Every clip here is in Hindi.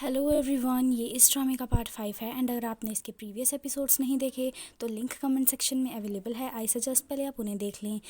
हेलो एवरीवन, ये इस ड्रामे का पार्ट 5 है एंड अगर आपने इसके प्रीवियस एपिसोड्स नहीं देखे तो लिंक कमेंट सेक्शन में अवेलेबल है। आई सजेस्ट पहले आप उन्हें देख लें।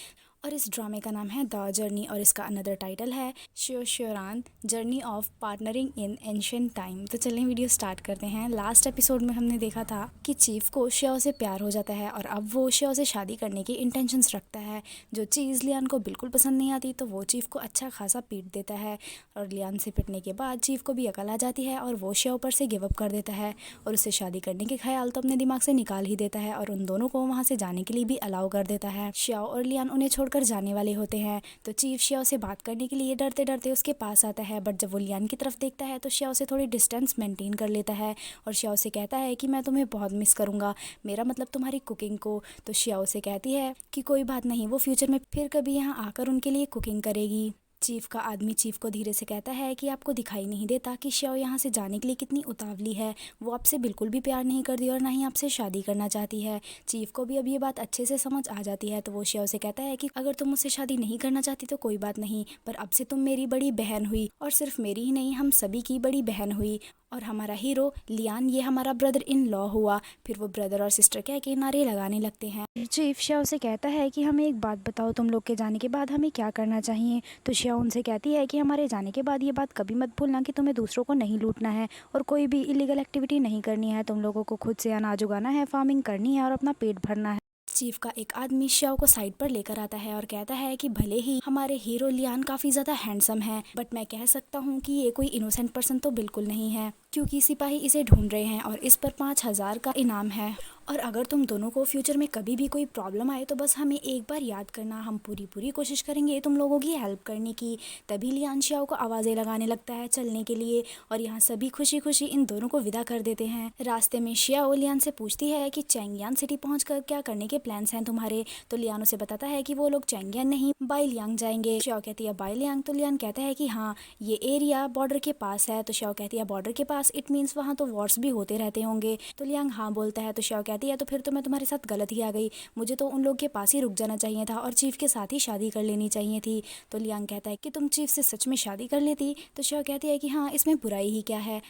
और इस ड्रामे का नाम है द जर्नी और इसका अनदर टाइटल है Sheoran journey of partnering in ancient time. तो चलें वीडियो स्टार्ट करते हैं। लास्ट एपिसोड में हमने देखा था कि चीफ को श्याओ से प्यार हो जाता है और अब वो श्याओ से शादी करने की इंटेंशंस रखता है, जो चीज़ लियान को बिल्कुल पसंद नहीं आती। तो वो चीफ को अच्छा खासा पीट देता है और लियान से पिटने के बाद चीफ को भी अकल आ जाती है और वो श्याओ पर से गिव अप कर देता है और उससे शादी करने के ख्याल तो अपने दिमाग से निकाल ही देता है और उन दोनों को वहाँ से जाने के लिए भी अलाउ कर देता है। श्याओ और लियान उन्हें छोड़कर जाने वाले होते हैं तो चीफ श्याओ से बात करने के लिए डरते डरते उसके पास आता है, बट जब वो लियान की तरफ देखता है तो श्याओ से थोड़ी डिस्टेंस मेंटेन कर लेता है और श्याओ से कहता है कि मैं तुम्हें बहुत मिस करूंगा, मेरा मतलब तुम्हारी कुकिंग को। तो श्याओ से कहती है कि कोई बात नहीं, वो फ्यूचर में फिर कभी यहाँ आकर उनके लिए कुकिंग करेगी। चीफ का आदमी चीफ को धीरे से कहता है कि आपको दिखाई नहीं देता कि श्याओ यहाँ से जाने के लिए कितनी उतावली है, वो आपसे बिल्कुल भी प्यार नहीं करती और ना ही आपसे शादी करना चाहती है। चीफ को भी अब ये बात अच्छे से समझ आ जाती है तो वो श्याओ से कहता है कि अगर तुम मुझसे शादी नहीं करना चाहती तो कोई बात नहीं, पर अब से तुम मेरी बड़ी बहन हुई और सिर्फ मेरी ही नहीं, हम सभी की बड़ी बहन हुई और हमारा हीरो लियान ये हमारा ब्रदर इन लॉ हुआ। फिर वो ब्रदर और सिस्टर कह के नारे लगाने लगते हैं। चीफ श्याओ से कहता है कि हमें एक बात बताओ, तुम लोग के जाने के बाद हमें क्या करना चाहिए। तो श्याओ उनसे कहती है कि हमारे जाने के बाद ये बात कभी मत भूलना कि तुम्हें दूसरों को नहीं लूटना है और कोई भी इलीगल एक्टिविटी नहीं करनी है। तुम लोगों को खुद से अनाज उगाना है, फार्मिंग करनी है और अपना पेट भरना है। चीफ का एक आदमी श्याओ को साइड पर लेकर आता है और कहता है कि भले ही हमारे हीरो लियान काफ़ी ज़्यादा हैंडसम है, बट मैं कह सकता हूँ कि ये कोई इनोसेंट पर्सन तो बिल्कुल नहीं है, क्योंकि सिपाही इसे ढूंढ रहे हैं और इस पर 5,000 का इनाम है। और अगर तुम दोनों को फ्यूचर में कभी भी कोई प्रॉब्लम आए तो बस हमें एक बार याद करना, हम पूरी कोशिश करेंगे तुम लोगों की हेल्प करने की। तभी लियान श्याओ को आवाज़ें लगाने लगता है चलने के लिए और यहाँ सभी खुशी खुशी इन दोनों को विदा कर देते हैं। रास्ते में श्याओ लियान से पूछती है कि चैंगयान सिटी पहुंचकर क्या करने के प्लान्स हैं तुम्हारे। तो लियान उसे बताता है कि वो लोग चैंगयान नहीं बाइलियांग जाएंगे। श्याओ कहती है बाइलियांग। तो लियान कहता है कि हाँ, ये एरिया बॉर्डर के पास है। तो श्याओ कहती है बॉर्डर के पास, इट मीन्स वहाँ तो वॉर्स भी होते रहते होंगे। तो लियांग हाँ बोलता है। तो श्याओ कहती है तो फिर तो मैं तुम्हारे साथ गलत ही आ गई, मुझे तो उन लोग के पास ही रुक जाना चाहिए था और चीफ के साथ ही शादी कर लेनी चाहिए थी। तो लियांग कहता है कि तुम चीफ से सच में शादी कर लेती। तो श्याओ कहती है कि हाँ, इसमें बुराई ही क्या है।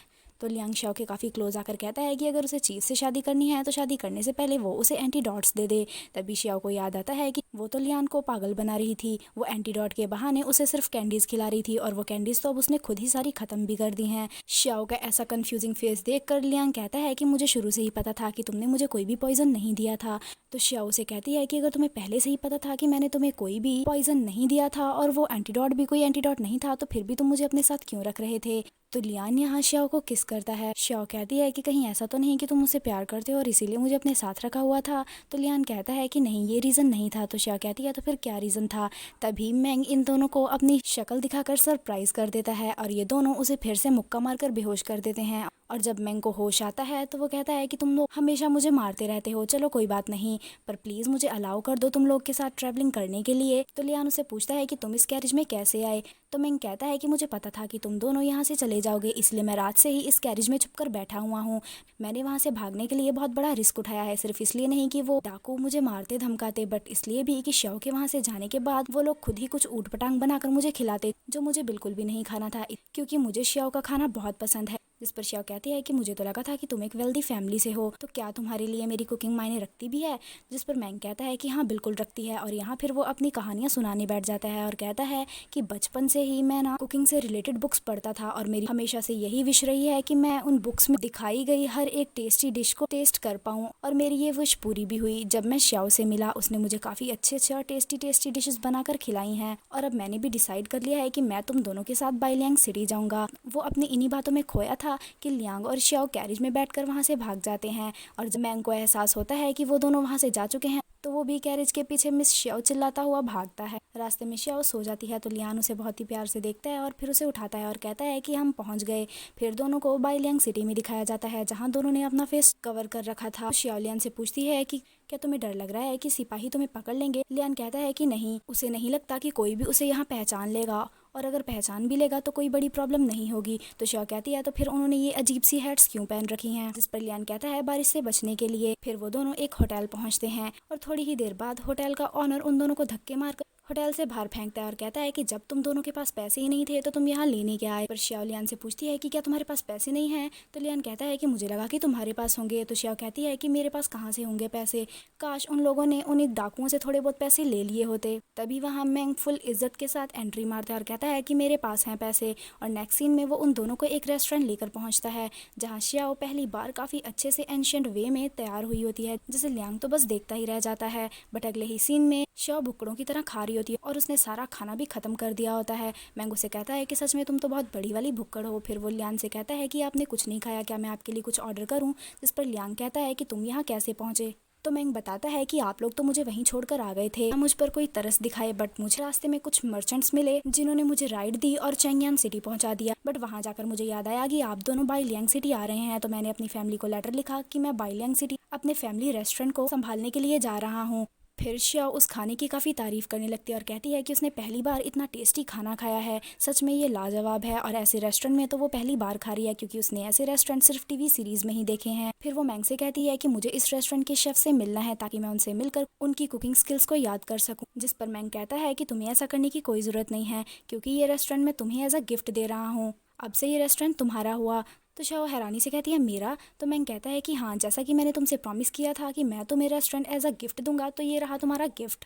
तो लियांग श्याओ के काफ़ी क्लोज आकर कहता है कि अगर उसे चीफ से शादी करनी है तो शादी करने से पहले वो उसे एंटीडॉट्स दे दे। तभी श्याओ को याद आता है कि वो तो लियान को पागल बना रही थी, वो एंटीडॉट के बहाने उसे सिर्फ कैंडीज खिला रही थी और वो कैंडीज तो अब उसने खुद ही सारी खत्म भी कर दी हैं। श्याओ का ऐसा कंफ्यूजिंग फेस देखकर लियांग कहता है कि मुझे शुरू से ही पता था कि तुमने मुझे कोई भी पॉइजन नहीं दिया था। तो श्याओ से कहती है कि अगर तुम्हें पहले से ही पता था कि मैंने तुम्हें कोई भी पॉइजन नहीं दिया था और वो एंटीडॉट भी कोई एंटीडॉट नहीं था तो फिर भी तुम मुझे अपने साथ क्यों रख रहे थे। तो लियान यहाँ श्याओ को किस करता है। श्याओ कहती है कि कहीं ऐसा तो नहीं कि तुम मुझसे प्यार करते हो और इसीलिए मुझे अपने साथ रखा हुआ था। तो लियान कहता है कि नहीं, ये रीज़न नहीं था। तो श्याओ कहती है तो फिर क्या रीज़न था। तभी मैंग इन दोनों को अपनी शक्ल दिखाकर सरप्राइज कर देता है और ये दोनों उसे फिर से मुक्का मारकर बेहोश कर देते हैं। और जब मैंग को होश आता है तो वो कहता है कि तुम लोग हमेशा मुझे मारते रहते हो, चलो कोई बात नहीं, पर प्लीज़ मुझे अलाउ कर दो तुम लोग के साथ ट्रैवलिंग करने के लिए। तो लियान उसे पूछता है कि तुम इस कैरेज में कैसे आए। तो मैंग कहता है कि मुझे पता था कि तुम दोनों यहाँ से चले जाओगे, इसलिए मैं रात से ही इस कैरेज में छुपकर बैठा हुआ हूँ। मैंने वहाँ से भागने के लिए बहुत बड़ा रिस्क उठाया है, सिर्फ इसलिए नहीं कि वो डाकू मुझे मारते धमकाते, बट इसलिए भी कि श्याओ के वहाँ से जाने के बाद वो लोग खुद ही कुछ ऊट पटांग बनाकर मुझे खिलाते, जो मुझे बिल्कुल भी नहीं खाना था, क्योंकि मुझे श्याओ का खाना बहुत पसंद है। जिस पर श्याओ कहती है कि मुझे तो लगा था कि तुम एक वेल्दी फैमिली से हो, तो क्या तुम्हारे लिए मेरी कुकिंग मायने रखती भी है। जिस पर मैंग कहता है कि हाँ बिल्कुल रखती है। और यहाँ फिर वो अपनी कहानियाँ सुनाने बैठ जाता है और कहता है कि बचपन से ही मैं ना कुकिंग से रिलेटेड बुक्स पढ़ता था और मेरी हमेशा से यही विश रही है कि मैं उन बुक्स में दिखाई गई हर एक टेस्टी डिश को टेस्ट कर पाऊँ, और मेरी ये विश पूरी भी हुई। जब मैं श्याओ से मिला उसने मुझे काफ़ी अच्छे और टेस्टी डिशेस बनाकर खिलाई हैं और अब मैंने भी डिसाइड कर लिया है कि मैं तुम दोनों के साथ बाइलियांग सिटी जाऊँगा। वो अपनी इन्हीं बातों में खोया था कि लियांग और श्याओ कैरेज में बैठकर वहाँ से भाग जाते हैं और जब मैंग को एहसास होता है कि वो दोनों वहाँ से जा चुके हैं तो वो भी कैरेज के पीछे मिस श्याओ चिल्लाता हुआ भागता है। रास्ते में श्याओ सो जाती है तो लियान उसे बहुत ही प्यार से देखता है और फिर उसे उठाता है और कहता है कि हम पहुंच गए। फिर दोनों को बाइलियांग सिटी में दिखाया जाता है जहाँ दोनों ने अपना फेस कवर कर रखा था। श्याओ लियान से पूछती है कि क्या तुम्हें डर लग रहा है कि सिपाही तुम्हें पकड़ लेंगे। लियान कहता है कि नहीं, उसे नहीं लगता कि कोई भी उसे यहाँ पहचान लेगा और अगर पहचान भी लेगा तो कोई बड़ी प्रॉब्लम नहीं होगी। तो श्याओ कहती है तो फिर उन्होंने ये अजीब सी हैट्स क्यों पहन रखी हैं। जिस पर लियान कहता है बारिश से बचने के लिए। फिर वो दोनों एक होटल पहुंचते हैं और थोड़ी ही देर बाद होटल का ऑनर उन दोनों को धक्के मारकर होटल से बाहर फेंकता है और कहता है कि जब तुम दोनों के पास पैसे ही नहीं थे तो तुम यहाँ लेने क्या आए। पर श्याओ लियान से पूछती है कि क्या तुम्हारे पास पैसे नहीं हैं। तो लियान कहता है कि मुझे लगा कि तुम्हारे पास होंगे। तो श्याओ कहती है कि मेरे पास कहाँ से होंगे पैसे, काश उन लोगों ने उन डाकुओं से थोड़े बहुत पैसे ले लिए होते। तभी वहाँ मैंग फुल इज्जत के साथ एंट्री मारता है और कहता है कि मेरे पास हैं पैसे। और नेक्स्ट सीन में वो उन दोनों को एक रेस्टोरेंट लेकर पहुंचता है जहाँ श्याओ पहली बार काफी अच्छे से एंशिएंट वे में तैयार हुई होती है, जिसे लियांग तो बस देखता ही रह जाता है। बट अगले ही सीन में श्याओ भुक्कड़ों की तरह खा रही होती है और उसने सारा खाना भी खत्म कर दिया होता है। मैंग उसे कहता है कि सच में तुम तो बहुत बड़ी वाली भुक्कड़ हो। फिर वो लियान से कहता है कि आपने कुछ नहीं खाया, क्या मैं आपके लिए कुछ ऑर्डर करूं। जिस पर लियांग कहता है कि तुम यहाँ कैसे पहुंचे। तो मैंग बताता है कि आप लोग तो मुझे वहीं छोड़कर आ गए थे, मुझ पर कोई तरस दिखाए, बट मुझे रास्ते में कुछ मर्चेंट्स मिले जिन्होंने मुझे राइड दी और चेंगयान सिटी पहुंचा दिया। बट वहां जाकर मुझे याद आया कि आप दोनों बाइलियांग सिटी आ रहे हैं, तो मैंने अपनी फैमिली को लेटर लिखा कि मैं बाइलियांग सिटी अपने फैमिली रेस्टोरेंट को संभालने के लिए जा रहा हूँ। फिर श्याओ उस खाने की काफ़ी तारीफ करने लगती है और कहती है कि उसने पहली बार इतना टेस्टी खाना खाया है, सच में ये लाजवाब है। और ऐसे रेस्टोरेंट में तो वो पहली बार खा रही है क्योंकि उसने ऐसे रेस्टोरेंट सिर्फ टीवी सीरीज में ही देखे हैं। फिर वो मैंग से कहती है कि मुझे इस रेस्टोरेंट के शेफ से मिलना है ताकि मैं उनसे मिलकर उनकी कुकिंग स्किल्स को याद कर सकूं। जिस पर मैंग कहता है कि तुम्हें ऐसा करने की कोई ज़रूरत नहीं है क्योंकि ये रेस्टोरेंट मैं तुम्हें एज अ गिफ्ट दे रहा हूँ, अब से ये रेस्टोरेंट तुम्हारा हुआ। तो श्याओ हैरानी से कहती है मेरा। तो मैंग कहता है कि हाँ, जैसा कि मैंने तुमसे प्रॉमिस किया था कि मैं तुम्हें रेस्टोरेंट एज अ गिफ्ट दूंगा, तो ये रहा तुम्हारा गिफ्ट।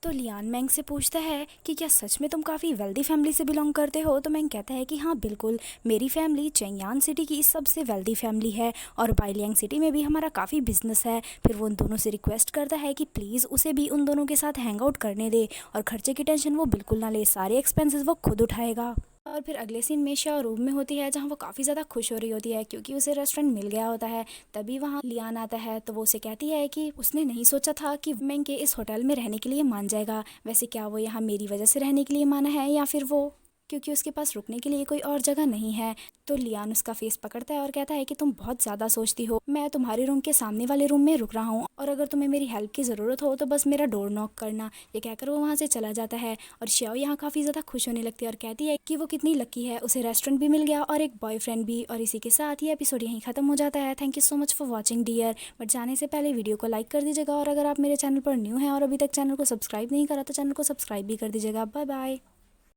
तो लियान मैंग से पूछता है कि क्या सच में तुम काफ़ी वेल्दी फैमिली से बिलोंग करते हो। तो मैंग कहता है कि हाँ बिल्कुल, मेरी फैमिली चेंगयान सिटी की सबसे वेल्दी फैमिली है और बाइलियांग सिटी में भी हमारा काफ़ी बिजनेस है। फिर वो उन दोनों से रिक्वेस्ट करता है कि प्लीज़ उसे भी उन दोनों के साथ हैंग आउट करने दे और खर्चे की टेंशन वो बिल्कुल ना ले, सारे एक्सपेंसेस वो खुद उठाएगा। और फिर अगले सीन में श्याओ रूम में होती है जहाँ वो काफ़ी ज़्यादा खुश हो रही होती है क्योंकि उसे रेस्टोरेंट मिल गया होता है। तभी वहाँ लियान आता है तो वो उसे कहती है कि उसने नहीं सोचा था कि मैंग के इस होटल में रहने के लिए मान जाएगा। वैसे क्या वो यहाँ मेरी वजह से रहने के लिए माना है या फिर वो क्योंकि उसके पास रुकने के लिए कोई और जगह नहीं है। तो लियान उसका फेस पकड़ता है और कहता है कि तुम बहुत ज़्यादा सोचती हो, मैं तुम्हारे रूम के सामने वाले रूम में रुक रहा हूँ और अगर तुम्हें मेरी हेल्प की ज़रूरत हो तो बस मेरा डोर नॉक करना। ये कहकर वो वहाँ से चला जाता है और श्याओ यहाँ काफ़ी ज़्यादा खुश होने लगती है और कहती है कि वो कितनी लकी है, उसे रेस्टोरेंट भी मिल गया और एक बॉयफ्रेंड भी। और इसी के साथ ये एपिसोड यहीं ख़त्म हो जाता है। Thank you so much for watching dear. But जाने से पहले वीडियो को लाइक कर दीजिएगा और अगर आप मेरे चैनल पर न्यू हैं और अभी तक चैनल को सब्सक्राइब नहीं करा तो चैनल को सब्सक्राइब भी कर दीजिएगा। Bye bye.